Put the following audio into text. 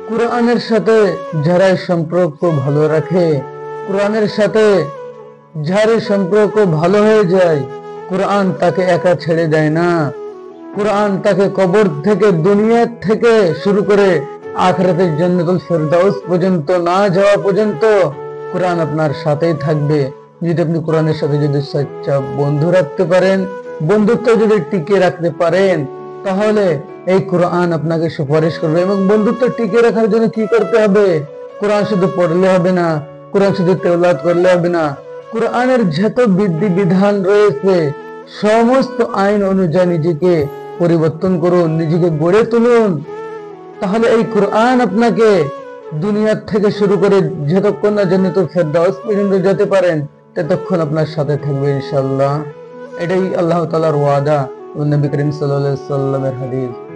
কোরআনের সাথে যারা সম্পর্ক ভালো রাখে, কোরআনের সাথে যার সম্পর্ক ভালো হয়ে যায়, কোরআন তাকে একা ছেড়ে দেয় না। কোরআন তাকে কবর থেকে, দুনিয়া থেকে শুরু করে আখিরাতের জান্নাতুল ফেরদাউস পর্যন্ত না যাওয়া পর্যন্ত কোরআন আপনার সাথেই থাকবে। যদি আপনি কোরআনের সাথে যদি সচ্চা বন্ধু রাখতে পারেন, বন্ধুত্ব যদি টিকিয়ে রাখতে পারেন, তাহলে এই কোরআন আপনাকে সুপারিশ করবে। এবং বন্ধুত্ব টিকিয়ে রাখার জন্য কি করতে হবে? কোরআন শুধু পড়লে হবে না, কোরআন শুধু তেলাওয়াত করলে হবে না। কোরআনের যত বিধি বিধান রয়েছে সমস্ত আইন অনুযায়ী নিজেকে পরিবর্তন করুন, নিজেকে গড়ে তুলুন। তাহলে এই কোরআন আপনাকে দুনিয়ার থেকে শুরু করে যতক্ষণ না জান্নাতুল ফেরদাউস পর্যন্ত যেতে পারেন, ততক্ষণ আপনার সাথে থাকবে ইনশাআল্লাহ। এটাই আল্লাহ তাআলার ওয়াদা ও নবী করিম সাল্লাল্লাহু আলাইহি ওয়াসাল্লামের হাদিস।